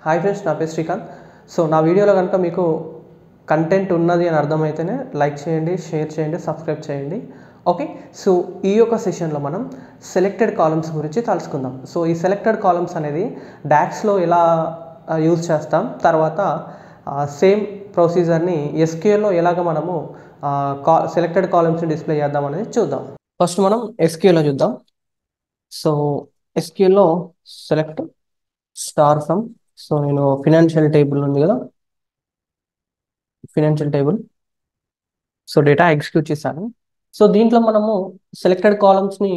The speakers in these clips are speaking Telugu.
హాయ్ ఫ్రెండ్స్, నా పేరు శ్రీకాంత్. సో నా వీడియోలో కనుక మీకు కంటెంట్ ఉన్నది అని అర్థమైతేనే లైక్ చేయండి, షేర్ చేయండి, సబ్స్క్రైబ్ చేయండి. ఓకే. సో ఈ యొక్క సెషన్లో మనం సెలెక్టెడ్ కాలమ్స్ గురించి తెలుసుకుందాం. సో ఈ సెలెక్టెడ్ కాలమ్స్ అనేది డాక్స్లో ఎలా యూజ్ చేస్తాం, తర్వాత సేమ్ ప్రొసీజర్ని ఎస్క్యూఎల్లో ఎలాగ మనము సెలెక్టెడ్ కాలమ్స్ని డిస్ప్లే చేద్దాం అనేది చూద్దాం. ఫస్ట్ మనం ఎస్క్యూఎల్లో చూద్దాం. సో ఎస్క్యూఎల్లో సెలెక్ట్ స్టార్ సమ్. సో నేను ఫినాన్షియల్ టేబుల్ ఉంది కదా, financial table. So data execute చేశాను. సో దీంట్లో మనము సెలెక్టెడ్ కాలమ్స్ని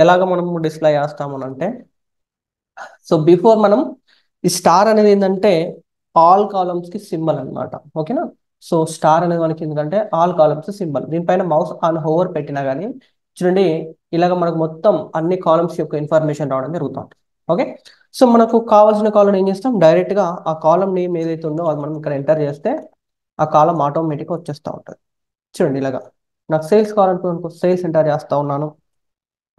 ఎలాగ మనము డిస్ప్లే చేస్తాము అంటే, సో బిఫోర్ మనం ఈ స్టార్ అనేది ఏంటంటే ఆల్ కాలమ్స్కి సింబల్ అనమాట. ఓకేనా. సో స్టార్ అనేది మనకి ఎందుకంటే ఆల్ కాలమ్స్ సింబల్. దీనిపైన మౌస్ ఆన్ హోవర్ పెట్టినా కానీ చూడండి, ఇలాగ మనకు మొత్తం అన్ని కాలమ్స్ యొక్క ఇన్ఫర్మేషన్ రావడం జరుగుతుంది. ఓకే. సో మనకు కావాల్సిన కాలం ఏం చేస్తాం, డైరెక్ట్గా ఆ కాలం నేమ్ ఏదైతే ఉందో అది మనం ఇక్కడ ఎంటర్ చేస్తే ఆ కాలం ఆటోమేటిక్గా వచ్చేస్తూ ఉంటుంది. చూడండి, ఇలాగా నాకు సేల్స్ కావాలనుకో సేల్స్ ఎంటర్ చేస్తూ ఉన్నాను.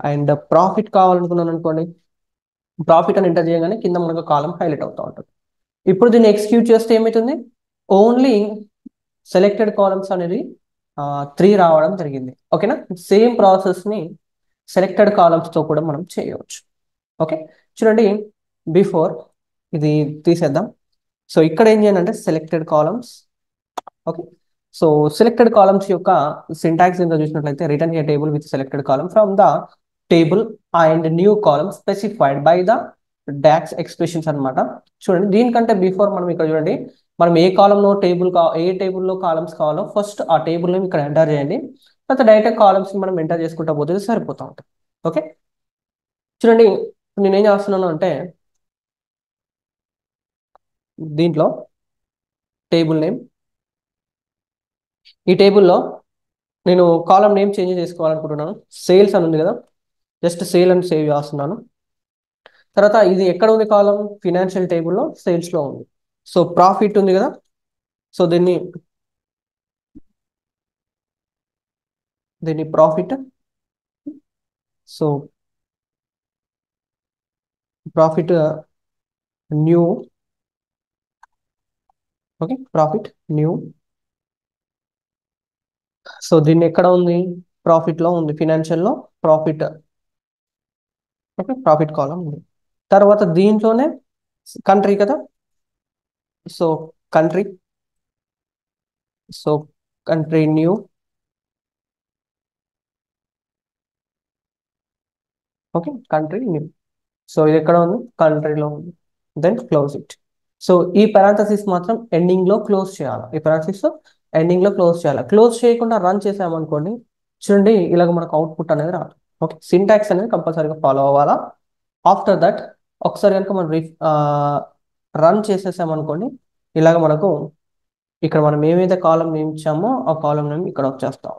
అండ్ ప్రాఫిట్ కావాలనుకున్నాను అనుకోండి, ప్రాఫిట్ అని ఎంటర్ చేయగానే కింద మనకు కాలం హైలైట్ అవుతూ ఉంటుంది. ఇప్పుడు దీన్ని ఎగ్జిక్యూట్ చేస్తే ఏమవుతుంది, ఓన్లీ సెలెక్టెడ్ కాలమ్స్ అనేది 3 రావడం జరిగింది. ఓకేనా. సేమ్ ప్రాసెస్ని సెలెక్టెడ్ కాలమ్స్తో కూడా మనం చేయవచ్చు. ఓకే. చూడండి, బిఫోర్ ఇది తీసేద్దాం. సో ఇక్కడ ఏం చేయాలంటే selected columns. Okay. So selected columns యొక్క సింటాక్స్ ఇంకా చూసినట్లయితే return a table with selected column from the table and new column specified by the DAX expressions అనమాట. చూడండి, దీనికంటే బిఫోర్ మనం ఇక్కడ చూడండి, మనం ఏ కాలంలో ఏ టేబుల్లో కాలమ్స్ కావాలో ఫస్ట్ ఆ టేబుల్ని ఇక్కడ ఎంటర్ చేయండి. తర్వాత డైరెక్ట్ కాలమ్స్ మనం ఎంటర్ చేసుకుంటా పోతే సరిపోతూ ఉంటుంది. ఓకే. చూడండి, నేనేం చేస్తున్నాను అంటే దీంట్లో టేబుల్ నేమ్, ఈ టేబుల్లో నేను కాలం నేమ్ చేంజ్ చేసుకోవాలనుకుంటున్నాను. సేల్స్ అని ఉంది కదా, జస్ట్ సేల్ అని సేవ్ చేస్తున్నాను. తర్వాత ఇది ఎక్కడ ఉంది కాలం, ఫినాన్షియల్ టేబుల్లో సేల్స్లో ఉంది. సో ప్రాఫిట్ ఉంది కదా, సో దీన్ని profit. So profit new. Okay, profit new. So దీన్ని ఎక్కడ ఉంది, ప్రాఫిట్లో ఉంది, ఫినాన్షియల్లో ప్రాఫిట్. ఓకే, ప్రాఫిట్ కాలం ఉంది. తర్వాత దీంట్లోనే కంట్రీ కదా, so country. So country new. Okay, country new. So ఇది ఎక్కడ ఉంది, కంట్రీలో ఉంది. Then close it. సో ఈ పారాంథసిస్ మాత్రం ఎండింగ్ లో క్లోజ్ చేయాలి. ఈ పారాంథసిస్ ఎండింగ్ లో క్లోజ్ చేయాలి. క్లోజ్ చేయకుండా రన్ చేసామనుకోండి, చూడండి ఇలాగ మనకు అవుట్పుట్ అనేది రాదు. ఓకే, సింటాక్స్ అనేది కంపల్సరీగా ఫాలో అవ్వాలా. ఆఫ్టర్ దట్ ఒకసారి కనుక మనం రన్ చేసేసామనుకోండి, ఇలాగ మనకు ఇక్కడ మనం ఏమైతే కాలం నేమ్ ఇచ్చామో ఆ కాలం నేమ్ ఇక్కడ వచ్చేస్తాం.